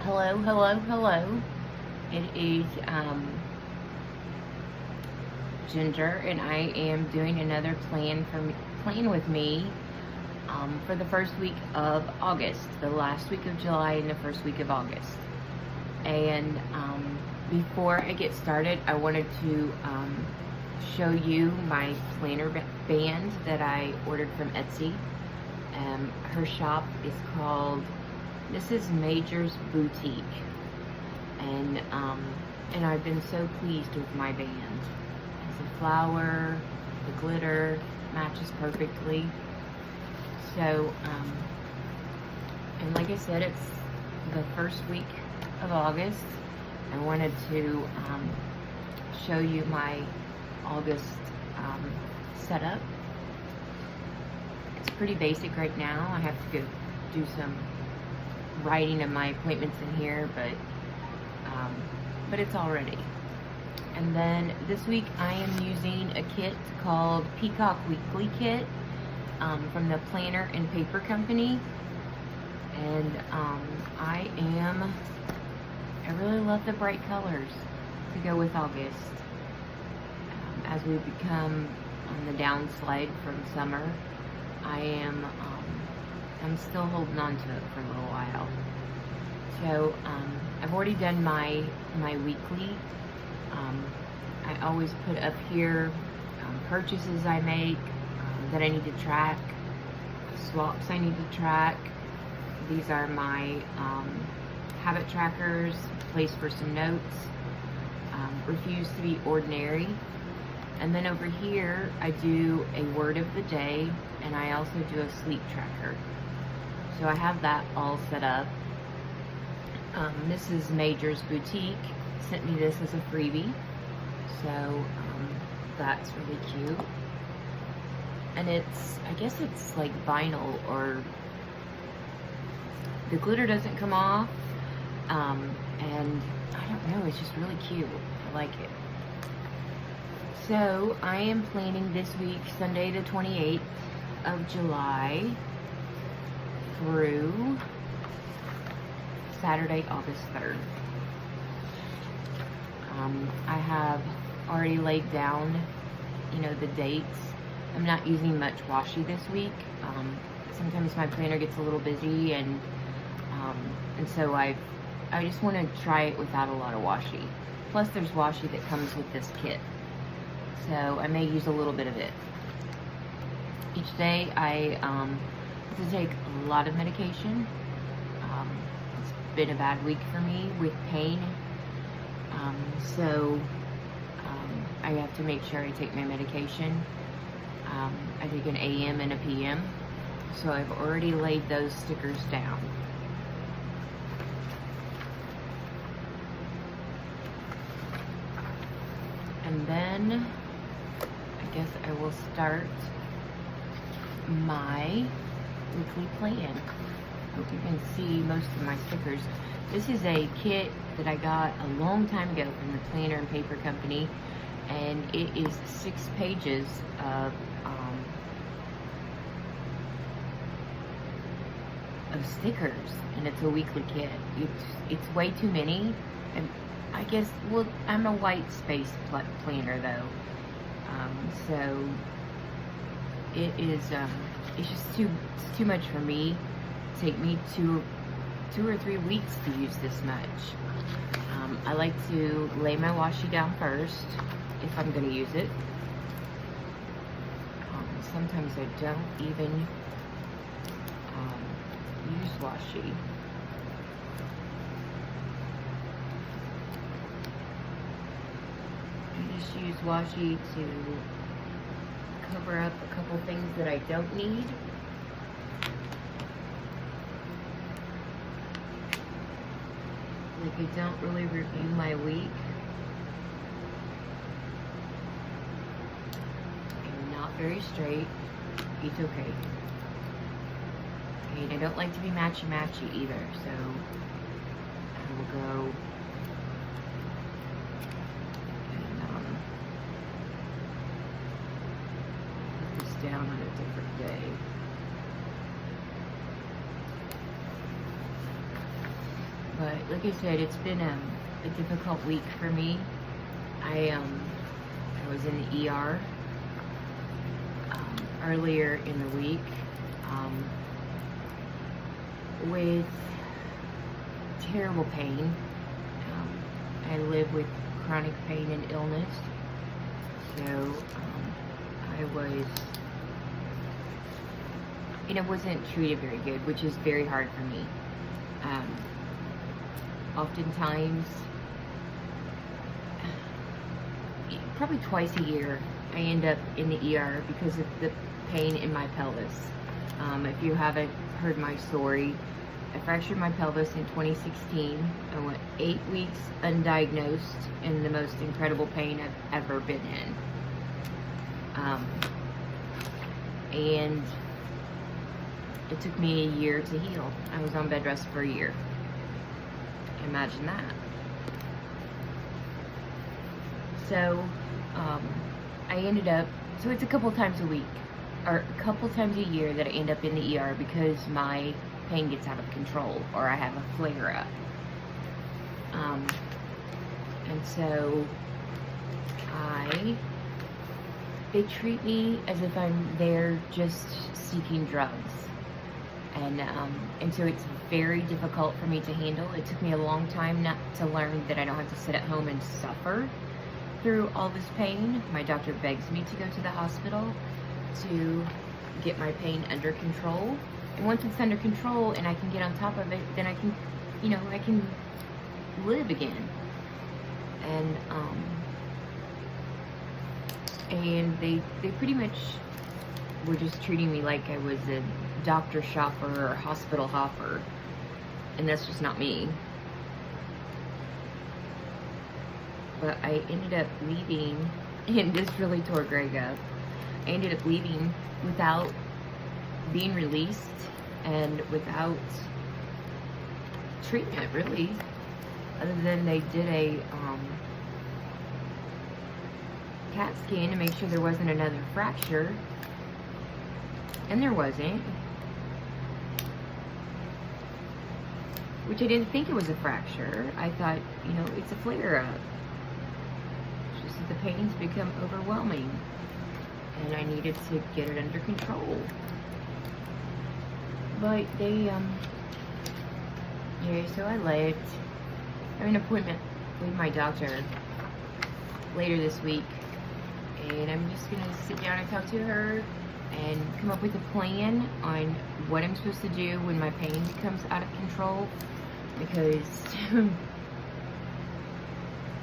Hello, hello, hello. It is Ginger, and I am doing another plan with me for the first week of August, the last week of July, and the first week of August. And before I get started, I wanted to show you my planner band that I ordered from Etsy. Her shop is called Mrs. Major's Boutique, and I've been so pleased with my band. It has a flower, the glitter matches perfectly. So, and like I said, it's the first week of August. I wanted to show you my August setup. It's pretty basic right now. I have to go do some writing of my appointments in here, but it's all ready. And then this week I am using a kit called Peacock Weekly Kit from the Planner and Paper Company. And I really love the bright colors to go with August. As we become on the downslide from summer, I'm still holding on to it for a little while. So I've already done my weekly. I always put up here purchases I make that I need to track, swaps I need to track. These are my habit trackers, place for some notes, refuse to be ordinary. And then over here I do a word of the day, and I also do a sleep tracker. So I have that all set up. Mrs. Major's Boutique sent me this as a freebie, so that's really cute. And I guess it's like vinyl, or the glitter doesn't come off, and I don't know, it's just really cute. I like it. So I am planning this week, Sunday the 28th of July through Saturday, August 3rd. I have already laid down, the dates. I'm not using much washi this week. Sometimes my planner gets a little busy, and so I just want to try it without a lot of washi. Plus, there's washi that comes with this kit, so I may use a little bit of it. Each day I have to take a lot of medication. It's been a bad week for me with pain, so I have to make sure I take my medication. I take an AM and a PM, so I've already laid those stickers down. And then I guess I will start my weekly plan. Hope you can see most of my stickers. This is a kit that I got a long time ago from the Planner and Paper Company, and it is 6 pages of stickers, and it's a weekly kit. It's way too many, and I guess, well, I'm a white space planner though, so it is it's just too much for me. Take me two or 3 weeks to use this much. I like to lay my washi down first if I'm going to use it. Sometimes I don't even use washi. I just use washi to cover up a couple things that I don't need. Like, I don't really review my week. I'm not very straight. It's okay. And I don't like to be matchy-matchy either, so I will go and put this down on a different day. But like I said, it's been a difficult week for me. I was in the ER earlier in the week with terrible pain. I live with chronic pain and illness, so I was, wasn't treated very good, which is very hard for me. Oftentimes, probably twice a year, I end up in the ER because of the pain in my pelvis. If you haven't heard my story, I fractured my pelvis in 2016. I went 8 weeks undiagnosed in the most incredible pain I've ever been in. And it took me a year to heal. I was on bed rest for a year. Imagine that. So, I ended up, so it's a couple times a week, or a couple times a year that I end up in the ER because my pain gets out of control, or I have a flare-up. And so, they treat me as if I'm there just seeking drugs. And so it's very difficult for me to handle. It took me a long time not to learn that I don't have to sit at home and suffer through all this pain. My doctor begs me to go to the hospital to get my pain under control. And once it's under control and I can get on top of it, then I can, I can live again. And they pretty much were just treating me like I was a doctor shopper or hospital hopper. And that's just not me. But I ended up leaving, and this really tore Greg up. I ended up leaving without being released and without treatment, really. Other than they did a CAT scan to make sure there wasn't another fracture. And there wasn't. Which I didn't think it was a fracture. I thought, it's a flare-up. It's just that the pain's become overwhelming. And I needed to get it under control. But they, so I left. I have an appointment with my doctor later this week. And I'm just going to sit down and talk to her and come up with a plan on what I'm supposed to do when my pain becomes out of control. Because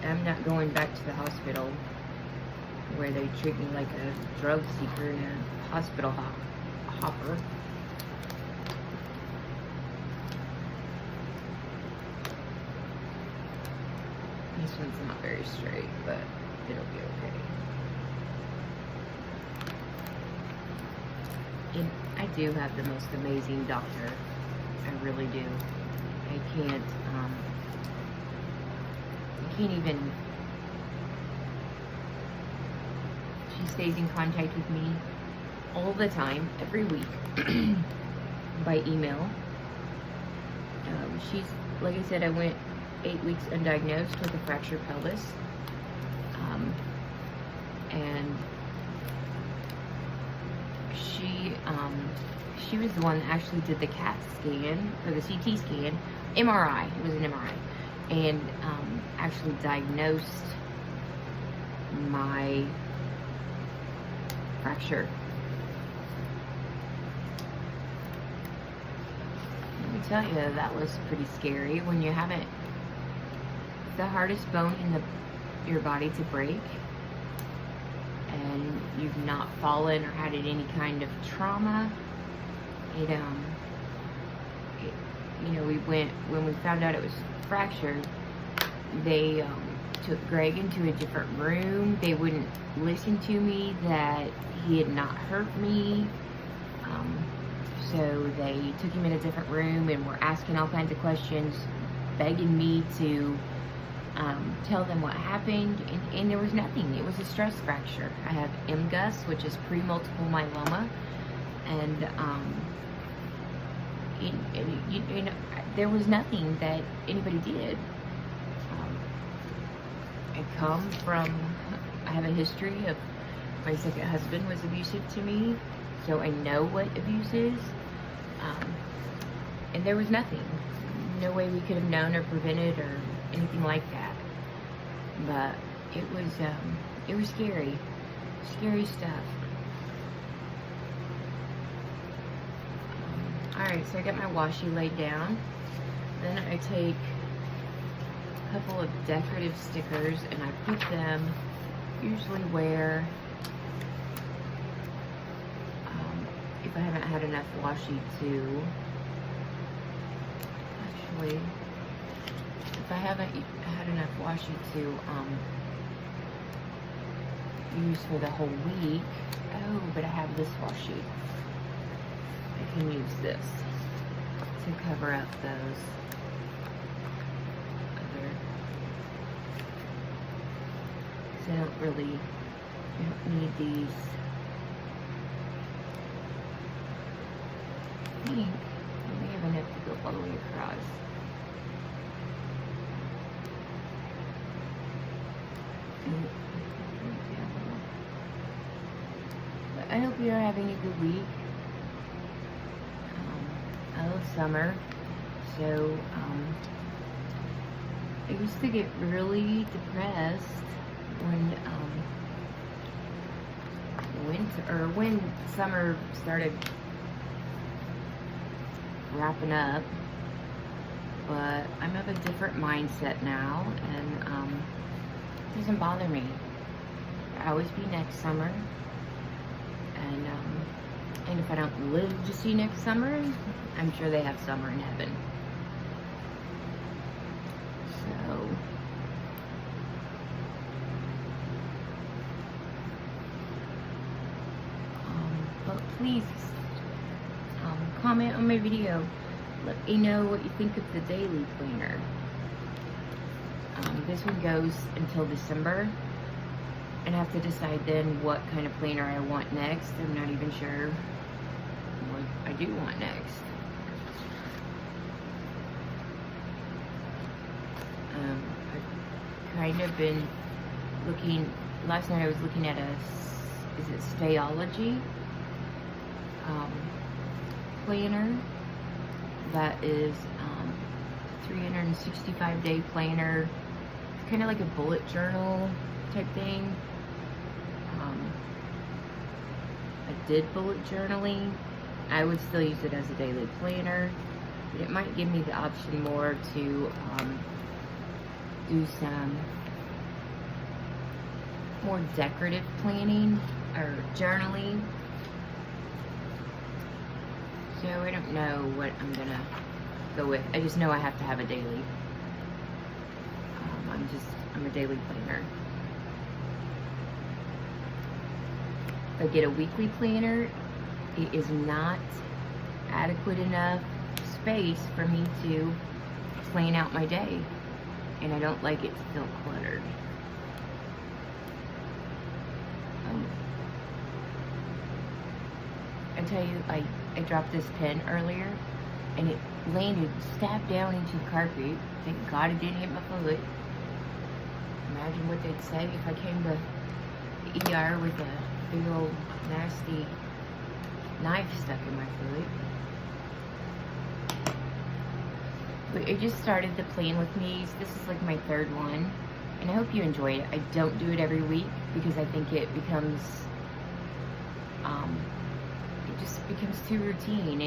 I'm not going back to the hospital where they treat me like a drug seeker and a hospital hopper. This one's not very straight, but it'll be okay. And I do have the most amazing doctor. I really do. I can't even, she stays in contact with me all the time, every week, by email. She's, like I said, I went 8 weeks undiagnosed with a fractured pelvis. And she was the one that actually did the CAT scan, or the CT scan, MRI, it was an MRI, and actually diagnosed my fracture. Let me tell you, that was pretty scary when you haven't, the hardest bone in your body to break, and you've not fallen or had any kind of trauma. When we found out it was fractured, they took Greg into a different room. They wouldn't listen to me that he had not hurt me. So they took him in a different room and were asking all kinds of questions, begging me to tell them what happened, and there was nothing. It was a stress fracture. I have MGUS, which is pre-multiple myeloma, and there was nothing that anybody did. I have a history of, my second husband was abusive to me, so I know what abuse is. And there was nothing. No way we could have known or prevented or anything like that. But it was scary. Scary stuff. Alright, so I got my washi laid down. Then I take a couple of decorative stickers and I put them usually where, if I haven't had enough washi to, actually, if I haven't had enough washi to use for the whole week, oh, but I have this washi. I can use this to cover up those other, so I don't need these. I think I may have enough to go all the way across. But I hope you're having a good week. I love summer, so I used to get really depressed when summer started wrapping up, but I'm of a different mindset now, and it doesn't bother me. There'll always be next summer, and if I don't live to see next summer, I'm sure they have summer in heaven. So, but please comment on my video. Let me know what you think of the daily planner. This one goes until December, and I have to decide then what kind of planner I want next. I'm not even sure what I do want next. I've kind of been looking, last night I was looking at is it Stayology planner that is 365-day planner. It's kind of like a bullet journal type thing. I did bullet journaling. I would still use it as a daily planner, but it might give me the option more to do some more decorative planning or journaling. So I don't know what I'm gonna go with. I just know I have to have a daily. I'm a daily planner. If I get a weekly planner, it is not adequate enough space for me to plan out my day, and I don't like it to feel cluttered. I tell you, I dropped this pen earlier, and it landed, stabbed down into the carpet. Thank God it didn't hit my foot. Imagine what they'd say if I came to the ER with a big old nasty knife stuck in my foot. But I just started the plan with me. This is like my third one, and I hope you enjoy it. I don't do it every week because I think it becomes just becomes too routine.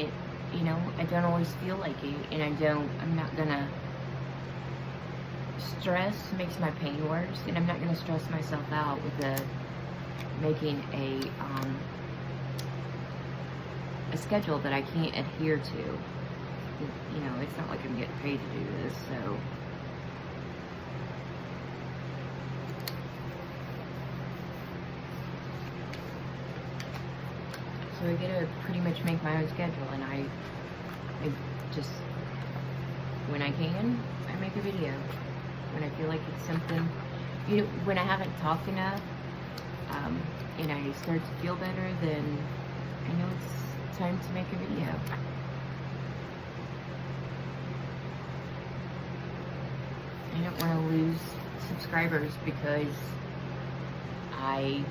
I don't always feel like it, and I'm not gonna stress makes my pain worse, and I'm not gonna stress myself out with making a schedule that I can't adhere to. It's not like I'm getting paid to do this, so. So I get to pretty much make my own schedule, and I just, when I can, I make a video. When I feel like it's something, when I haven't talked enough, and I start to feel better, then I know it's time to make a video. don't want to lose subscribers because I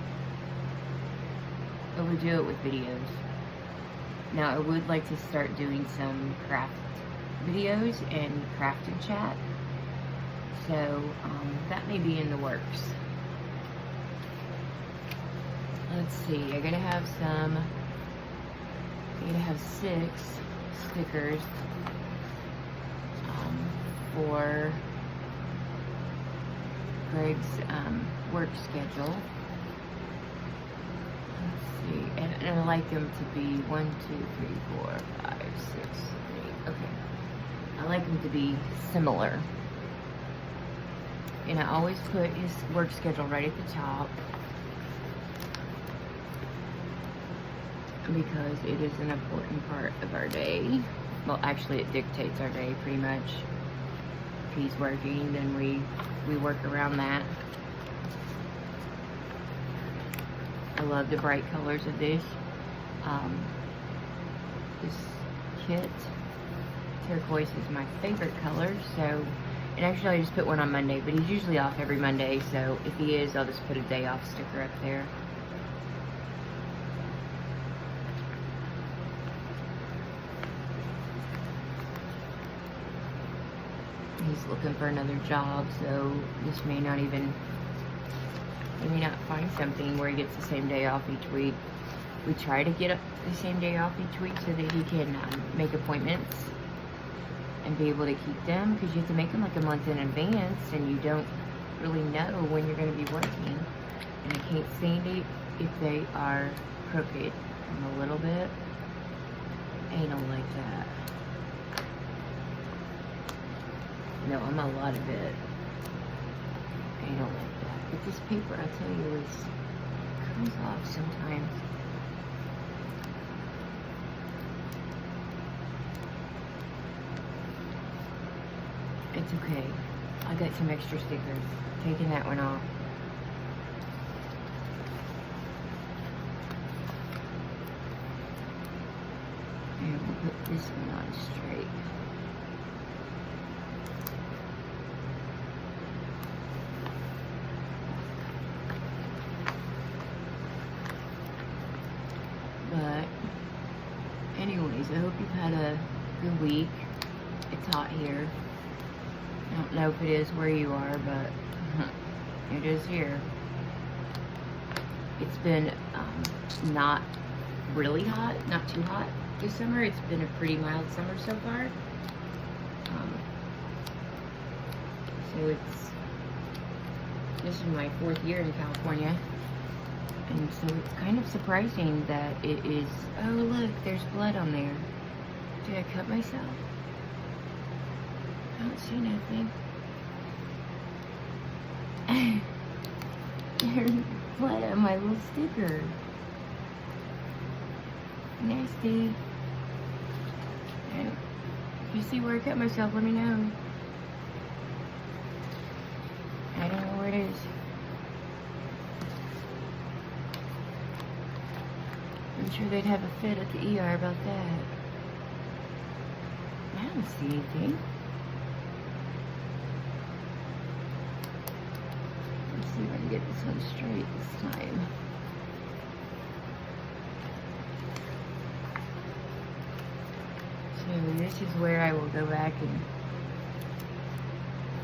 overdo it with videos. Now, I would like to start doing some craft videos and crafting chat, so that may be in the works. Let's see, I'm gonna have 6 stickers for Greg's work schedule. Let's see, and I like them to be 1, 2, 3, 4, 5, 6, 8. Okay, I like them to be similar. And I always put his work schedule right at the top, because it is an important part of our day. Well, actually, it dictates our day pretty much. If he's working, then we work around that. I love the bright colors of this kit. Turquoise is my favorite color, so, and actually I just put one on Monday, but he's usually off every Monday, so if he is, I'll just put a day off sticker up there. He's looking for another job, so this may not even, he may not find something where he gets the same day off each week. We try to get the same day off each week so that he can make appointments and be able to keep them, because you have to make them like a month in advance, and you don't really know when you're going to be working. And I can't stand it if they are crooked. I'm a little bit anal like that. No, I'm a lot of it. I don't like that. But this paper, I'll tell you, comes off sometimes. It's okay. I got some extra stickers. Taking that one off. And we'll put this one on straight. But anyways, I hope you've had a good week. It's hot here. I don't know if it is where you are, but it is here. It's been not really hot, not too hot this summer. It's been a pretty mild summer so far. So this is my 4th year in California. And so it's kind of surprising that it is, oh look, there's blood on there. Did I cut myself? I don't see nothing. There's blood on my little sticker. Nasty. And if you see where I cut myself, let me know. I don't know where it is. I'm sure they'd have a fit at the ER about that. I don't see anything. Let's see if I can get this one straight this time. So this is where I will go back and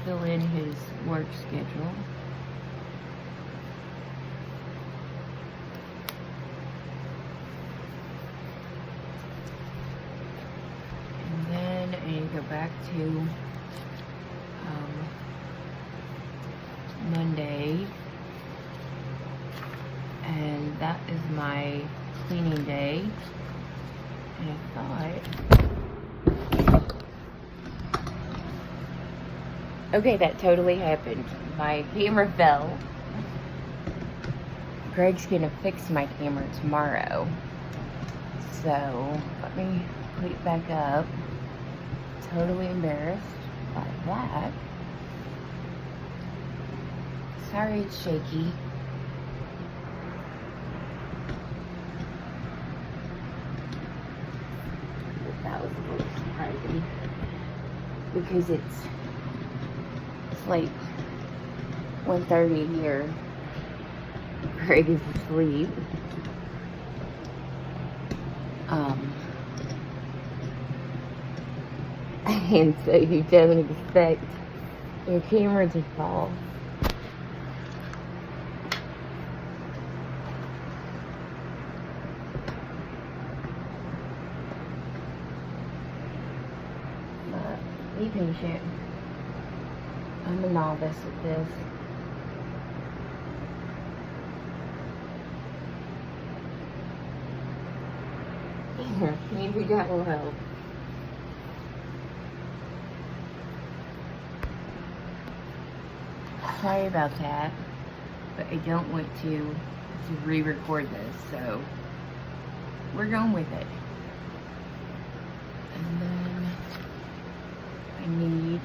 fill in his work schedule. I need to go back to Monday, and that is my cleaning day. And I thought, okay, that totally happened. My camera fell. Greg's gonna fix my camera tomorrow, so let me put it back up. Totally embarrassed by that. Sorry it's shaky. But that was a little surprising because it's like 1:30 here. Greg is asleep. And so you don't expect your camera to fall. But be patient. I'm a novice at this. Here, maybe that will help. Sorry about that, but I don't want to re-record this, so we're going with it. And then I need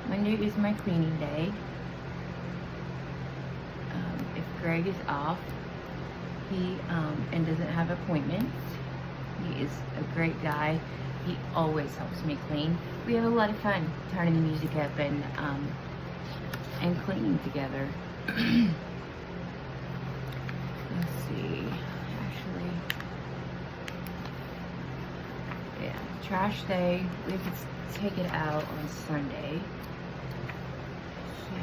Monday is my cleaning day. If Greg is off, and doesn't have appointments, he is a great guy. He always helps me clean. We have a lot of fun turning the music up and cleaning together. Let's see. Actually, yeah, trash day. We have to take it out on Sunday. So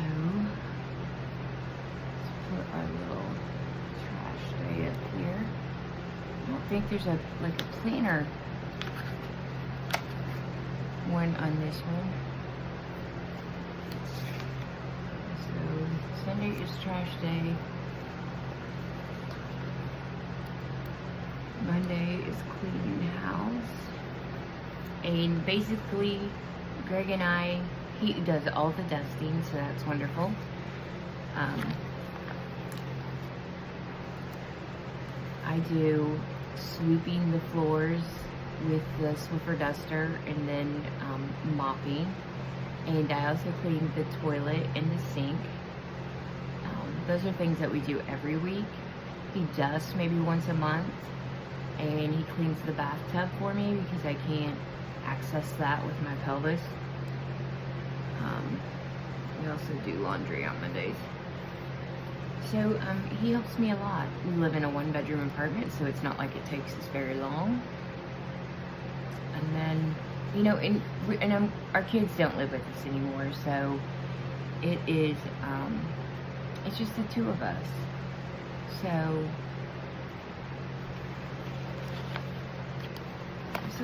let's put our little trash day up here. I don't think there's a planner one on this one. So Sunday is trash day. Monday is cleaning the house. And basically, Greg and he does all the dusting, so that's wonderful. I do sweeping the floors with the Swiffer duster, and then mopping. And I also clean the toilet and the sink. Those are things that we do every week. He dusts maybe once a month, and he cleans the bathtub for me because I can't access that with my pelvis. We also do laundry on Mondays. So he helps me a lot. We live in a 1-bedroom apartment, so it's not like it takes us very long. And then, you know, our kids don't live with us anymore, so it is, it's just the two of us. So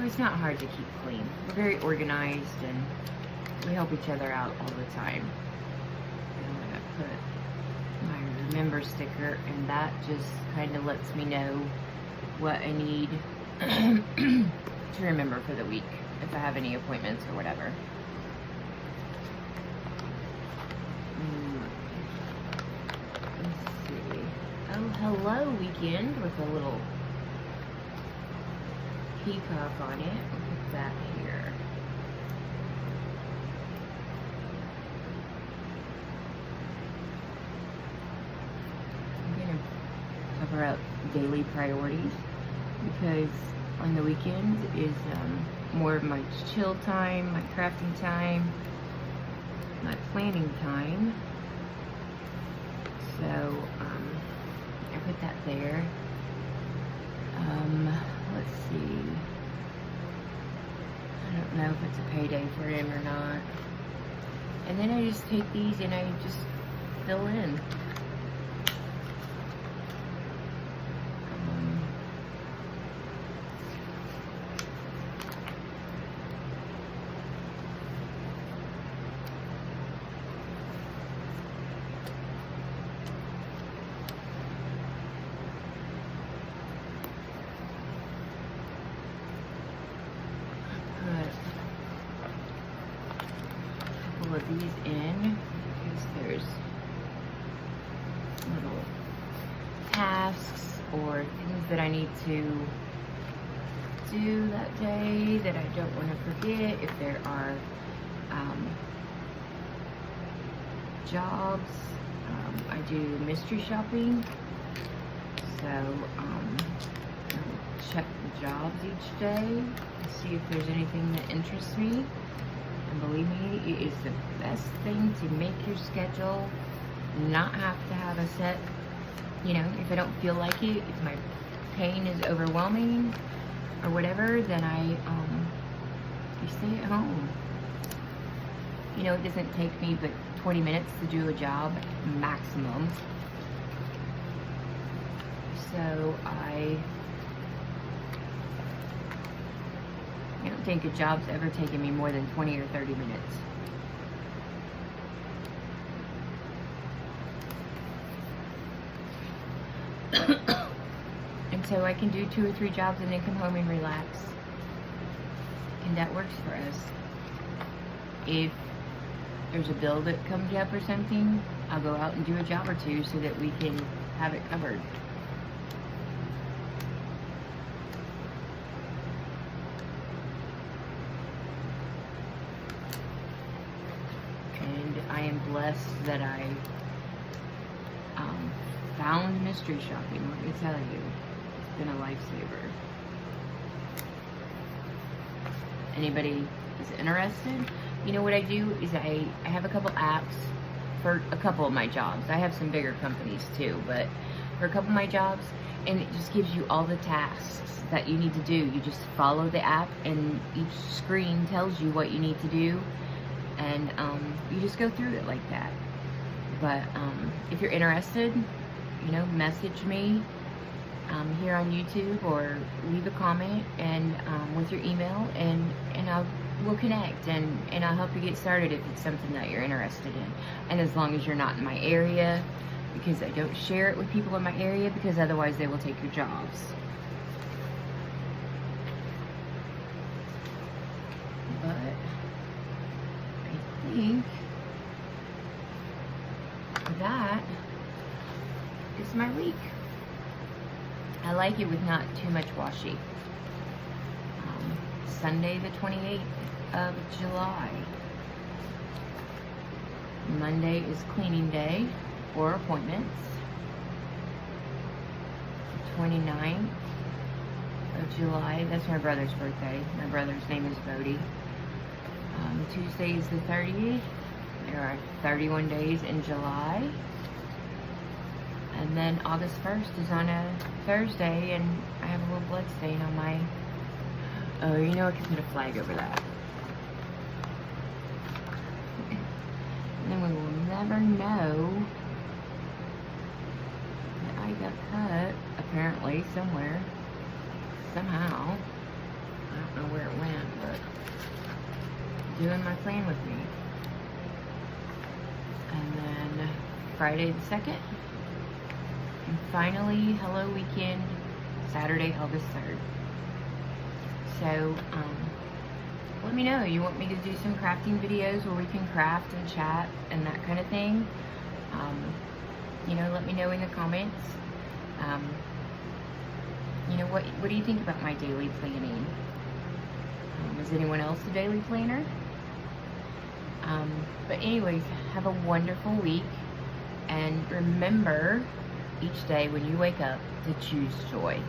it's not hard to keep clean. We're very organized, and we help each other out all the time. I'm gonna put my remember sticker, and that just kind of lets me know what I need to remember for the week, if I have any appointments or whatever. Let's see. Oh, hello, weekend, with a little peacock on it. I'll put that here. I'm gonna cover up daily priorities, because on the weekends is more of my chill time, my crafting time, my planning time. So I put that there. Let's see. I don't know if it's a payday for him or not. And then I just take these and I just fill in. Of these in, because there's little tasks or things that I need to do that day that I don't want to forget. If there are jobs, I do mystery shopping, so check the jobs each day to see if there's anything that interests me. And believe me, it is the best thing to make your schedule, not have to have a set, you know, if I don't feel like it, if my pain is overwhelming or whatever, then I stay at home. You know, it doesn't take me but 20 minutes to do a job maximum. So I don't think a job's ever taken me more than 20 or 30 minutes. And so I can do 2 or 3 jobs and then come home and relax. And that works for us. If there's a bill that comes up or something, I'll go out and do a job or 2 so that we can have it covered. And I am blessed that I found mystery shopping, let me tell you. It's been a lifesaver. Anybody is interested? You know what I do is I have a couple apps for a couple of my jobs. I have some bigger companies too, but for a couple of my jobs, and it just gives you all the tasks that you need to do. You just follow the app and each screen tells you what you need to do, and you just go through it like that. But if you're interested, you know, message me here on YouTube or leave a comment and with your email, and we'll connect and I'll help you get started if it's something that you're interested in. And as long as you're not in my area, because I don't share it with people in my area, because otherwise they will take your jobs. But I think that is my week. I like it with not too much washi. Sunday the 28th of July. Monday is cleaning day or appointments. 29th of July, that's my brother's birthday. My brother's name is Bodie. Tuesday is the 30th. There are 31 days in July. And then August 1st is on a Thursday, and I have a little blood stain on my... Oh, you know, I can put a flag over that. And then we will never know that I got cut, apparently, somewhere. Somehow. I don't know where it went, but doing my plan with me. And then Friday the 2nd. And finally, Hello Weekend, Saturday, August 3rd. So, let me know. You want me to do some crafting videos where we can craft and chat and that kind of thing? You know, let me know in the comments. You know, what do you think about my daily planning? Is anyone else a daily planner? But anyways, have a wonderful week. And remember, each day when you wake up, to choose joy.